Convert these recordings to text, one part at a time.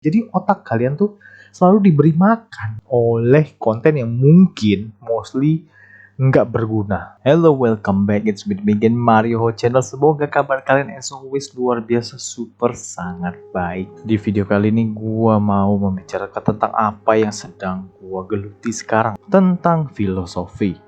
Jadi otak kalian tuh selalu diberi makan oleh konten yang mungkin mostly nggak berguna. Hello, welcome back. It's with me again, Mario Ho Channel. Semoga kabar kalian as always luar biasa super sangat baik. Di video kali ini gua mau membicarakan tentang apa yang sedang gua geluti sekarang, tentang filosofi.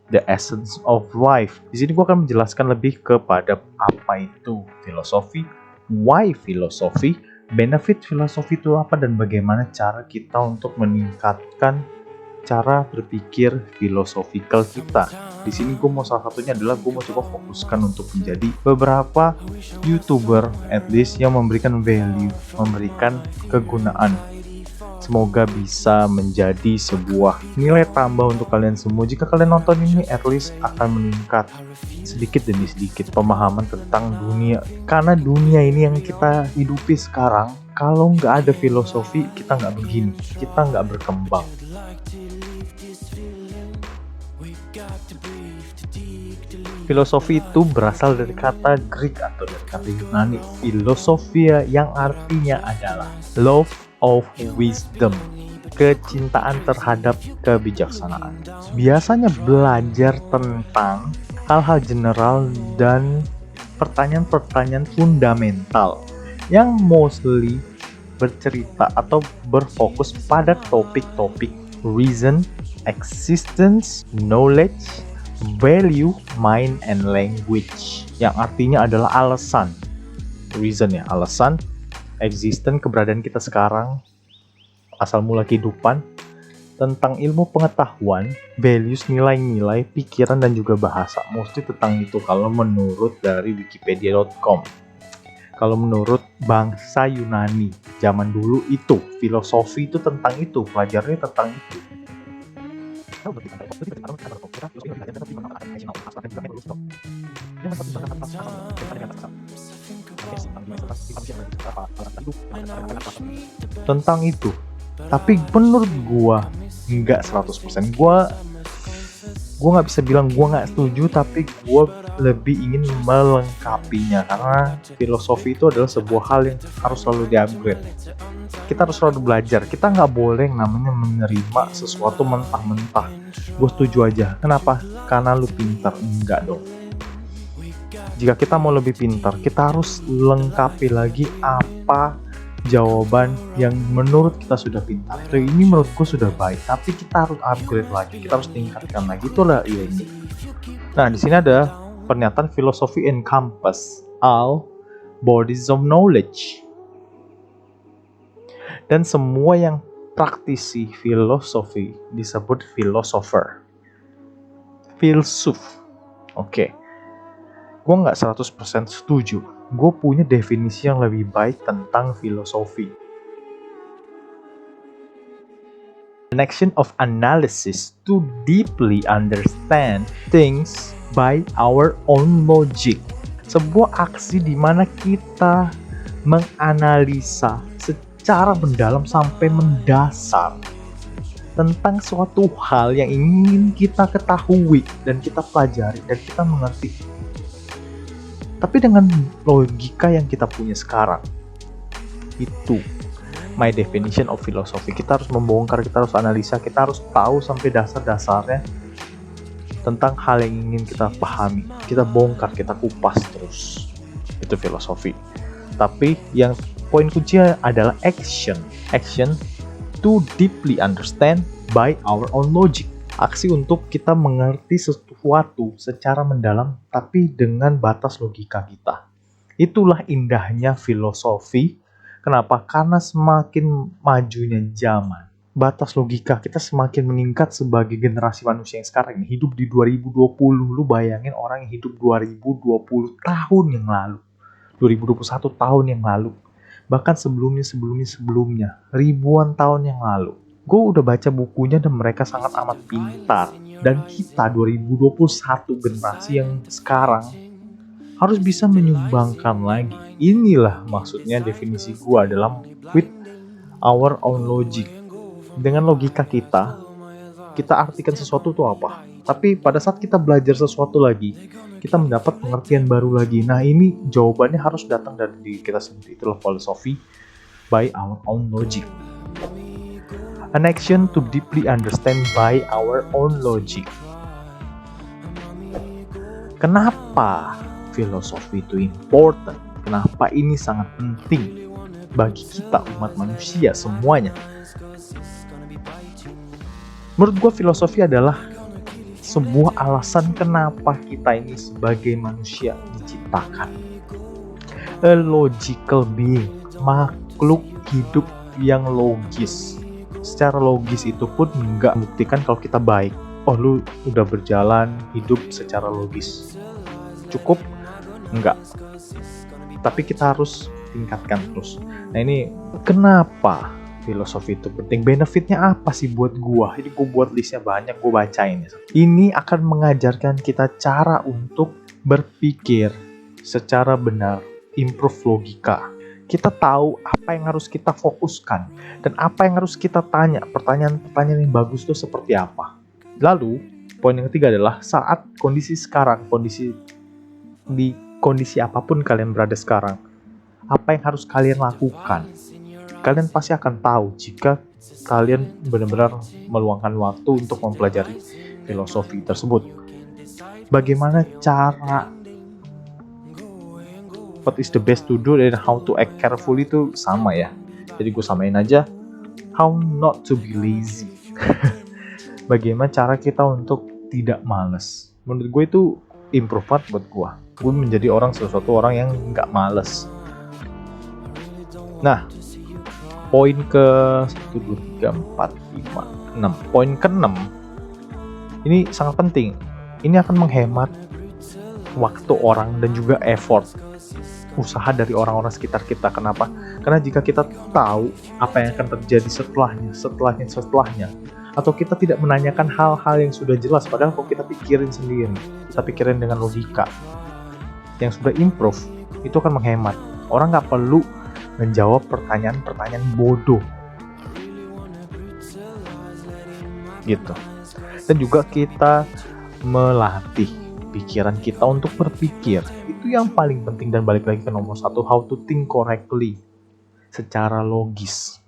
The essence of life. Di sini gua akan menjelaskan lebih kepada apa itu filosofi, why filosofi, benefit filosofi itu apa, dan bagaimana cara kita untuk meningkatkan cara berpikir filosofikal kita. Di sini gue mau salah satunya adalah gue mau coba fokuskan untuk menjadi beberapa YouTuber at least yang memberikan value, memberikan kegunaan. Semoga bisa menjadi sebuah nilai tambah untuk kalian semua. Jika kalian nonton ini, at least akan meningkat sedikit demi sedikit pemahaman tentang dunia. Karena dunia ini yang kita hidupi sekarang, kalau nggak ada filosofi, kita nggak begini, kita nggak berkembang. Filosofi itu berasal dari kata Greek atau dari kata Yunani, philosophia, yang artinya adalah love of wisdom, kecintaan terhadap kebijaksanaan. Biasanya belajar tentang hal-hal general dan pertanyaan-pertanyaan fundamental yang mostly bercerita atau berfokus pada topik-topik reason, existence, knowledge, value, mind, and language, yang artinya adalah alasan. Reason ya, alasan, existence, keberadaan kita sekarang, asal mula kehidupan, tentang ilmu pengetahuan, values, nilai-nilai, pikiran, dan juga bahasa. Mostly tentang itu kalau menurut dari wikipedia.com. Kalau menurut bangsa Yunani zaman dulu, itu filosofi itu tentang itu, pelajarannya tentang itu. Tentang itu. Tapi menurut gua nggak 100%. Gua nggak bisa bilang gua nggak setuju, tapi gua lebih ingin melengkapinya, karena filosofi itu adalah sebuah hal yang harus selalu di-upgrade. Kita harus selalu belajar. Kita nggak boleh namanya menerima sesuatu mentah-mentah. Gue setuju aja. Kenapa? Karena lu pintar. Enggak dong. Jika kita mau lebih pintar, kita harus lengkapi lagi apa jawaban yang menurut kita sudah pintar. Ini menurut gue sudah baik, tapi kita harus upgrade lagi. Kita harus tingkatkan lagi. Itulah ini. Nah, di sini ada pernyataan filosofi encompass all bodies of knowledge. Dan semua yang praktisi filosofi disebut philosopher. Filsuf. Oke. Gue nggak 100% setuju. Gue punya definisi yang lebih baik tentang filosofi. An action of analysis to deeply understand things by our own logic. Sebuah aksi di mana kita menganalisa secara mendalam sampai mendasar tentang suatu hal yang ingin kita ketahui dan kita pelajari dan kita mengerti. Tapi dengan logika yang kita punya sekarang, itu my definition of philosophy. Kita harus membongkar, kita harus analisa, kita harus tahu sampai dasar-dasarnya tentang hal yang ingin kita pahami. Kita bongkar, kita kupas terus. Itu filosofi. Tapi yang poin kuncinya adalah action. Action to deeply understand by our own logic. Aksi untuk kita mengerti sesuatu secara mendalam tapi dengan batas logika kita. Itulah indahnya filosofi. Kenapa? Karena semakin majunya zaman, batas logika kita semakin meningkat sebagai generasi manusia yang sekarang ini. Hidup di 2020, lu bayangin orang yang hidup 2020 tahun yang lalu, 2021 tahun yang lalu, bahkan sebelumnya, ribuan tahun yang lalu. Gue udah baca bukunya dan mereka sangat amat pintar. Dan kita 2021 generasi yang sekarang harus bisa menyumbangkan lagi. Inilah maksudnya definisi gue adalah with our own logic. Dengan logika kita artikan sesuatu itu apa. Tapi pada saat kita belajar sesuatu lagi, kita mendapat pengertian baru lagi. Nah, ini jawabannya harus datang dari diri kita sendiri. Itulah filosofi by our own logic. An action to deeply understand by our own logic. Kenapa filosofi itu important? Kenapa ini sangat penting bagi kita umat manusia semuanya? Menurut gue filosofi adalah sebuah alasan kenapa kita ini sebagai manusia diciptakan. A logical being, makhluk hidup yang logis. Secara logis itu pun nggak membuktikan kalau kita baik. Oh, lu udah berjalan hidup secara logis. Cukup? Enggak. Tapi kita harus tingkatkan terus. Nah, ini kenapa filosofi itu penting? Benefitnya apa sih buat gua? Jadi gua buat listnya banyak, gua bacain. Ini akan mengajarkan kita cara untuk berpikir secara benar, improve logika. Kita tahu apa yang harus kita fokuskan dan apa yang harus kita tanya. Pertanyaan-pertanyaan yang bagus itu seperti apa. Lalu, poin yang ketiga adalah saat kondisi sekarang, di kondisi apapun kalian berada sekarang, apa yang harus kalian lakukan? Kalian pasti akan tahu jika kalian benar-benar meluangkan waktu untuk mempelajari filosofi tersebut. Bagaimana cara, what is the best to do and how to act carefully itu sama ya. Jadi gue samain aja, how not to be lazy. Bagaimana cara kita untuk tidak malas. Menurut gue itu improve buat gue. Gue menjadi sesuatu orang yang nggak malas. Nah, poin ke 1, 2, 3, 4, 5, 6. Poin ke-6 ini sangat penting. Ini akan menghemat waktu orang dan juga effort usaha dari orang-orang sekitar kita. Kenapa? Karena jika kita tahu apa yang akan terjadi setelahnya, atau kita tidak menanyakan hal-hal yang sudah jelas, padahal kalau kita pikirin sendiri, kita pikirin dengan logika yang sudah improve, itu akan menghemat. Orang nggak perlu menjawab pertanyaan-pertanyaan bodoh gitu. Dan juga kita melatih pikiran kita untuk berpikir. Itu yang paling penting, dan balik lagi ke nomor 1, how to think correctly, secara logis.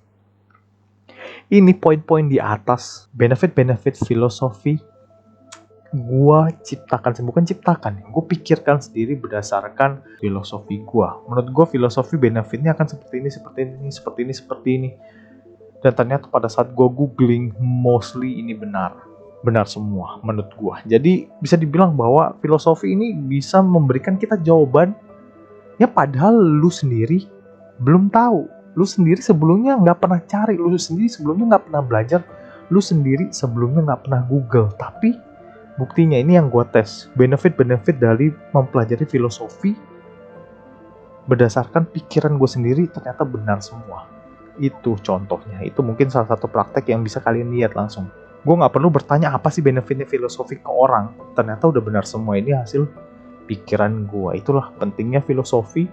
Ini poin-poin di atas, benefit-benefit filosofi gua gue pikirkan sendiri berdasarkan filosofi gua. Menurut gua filosofi benefitnya akan seperti ini. Dan ternyata pada saat gua googling, mostly ini benar semua menurut gua. Jadi bisa dibilang bahwa filosofi ini bisa memberikan kita jawaban ya, padahal lu sendiri belum tahu. Lu sendiri sebelumnya nggak pernah cari, lu sendiri sebelumnya nggak pernah belajar, lu sendiri sebelumnya nggak pernah Google. Tapi buktinya ini yang gue tes, benefit-benefit dari mempelajari filosofi berdasarkan pikiran gue sendiri ternyata benar semua. Itu contohnya, itu mungkin salah satu praktek yang bisa kalian lihat langsung. Gue nggak perlu bertanya apa sih benefitnya filosofi ke orang, ternyata udah benar semua. Ini hasil pikiran gue. Itulah pentingnya filosofi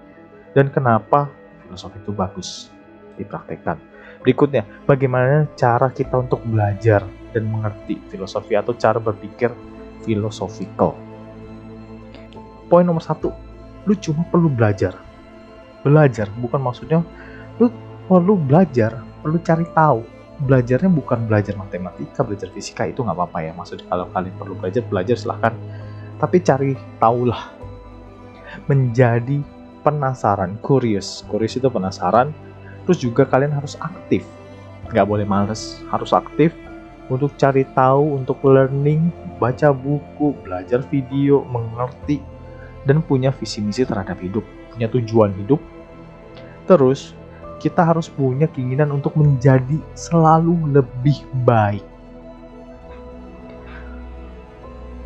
dan kenapa filosofi itu bagus dipraktekkan. Berikutnya, bagaimana cara kita untuk belajar dan mengerti filosofi atau cara berpikir philosophical. Poin nomor 1, lu cuma perlu belajar. Belajar bukan maksudnya lu perlu belajar, perlu cari tahu. Belajarnya bukan belajar matematika, belajar fisika, itu nggak apa-apa ya. Maksudnya kalau kalian perlu belajar silahkan. Tapi cari tahulah. Menjadi penasaran, curious itu penasaran. Terus juga kalian harus aktif, nggak boleh males, harus aktif untuk cari tahu, untuk learning, baca buku, belajar video, mengerti, dan punya visi misi terhadap hidup, punya tujuan hidup. Terus kita harus punya keinginan untuk menjadi selalu lebih baik.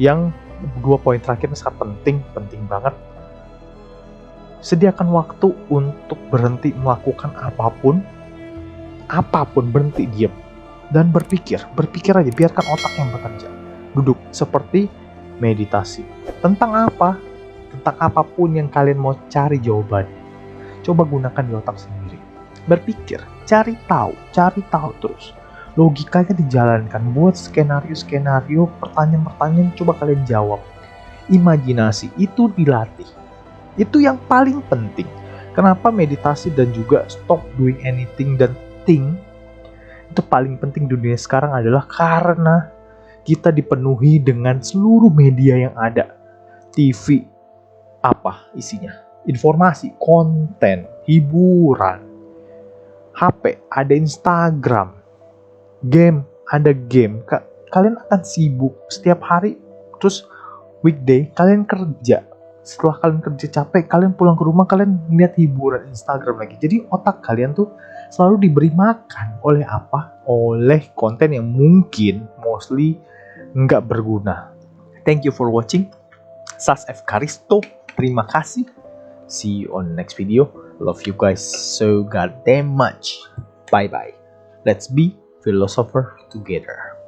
Yang 2 poin terakhir sangat penting banget. Sediakan waktu untuk berhenti melakukan apapun, berhenti diam dan berpikir aja, biarkan otak yang bekerja. Duduk seperti meditasi. Tentang apa? Tentang apapun yang kalian mau cari jawabannya. Coba gunakan di otak sendiri. Berpikir, cari tahu terus. Logikanya dijalankan, buat skenario, pertanyaan-pertanyaan coba kalian jawab. Imajinasi itu dilatih. Itu yang paling penting. Kenapa meditasi dan juga stop doing anything dan think itu paling penting dunia sekarang adalah karena kita dipenuhi dengan seluruh media yang ada. TV, apa isinya? Informasi, konten, hiburan. HP, ada Instagram. Game, ada game. Kalian akan sibuk setiap hari. Terus weekday, kalian kerja. Setelah kalian kerja capek, kalian pulang ke rumah, kalian lihat hiburan Instagram lagi. Jadi otak kalian tuh selalu diberi makan oleh apa? Oleh konten yang mungkin mostly nggak berguna. Thank you for watching. Sas F. Karisto. Terima kasih. See you on next video. Love you guys so goddamn much. Bye bye. Let's be philosopher together.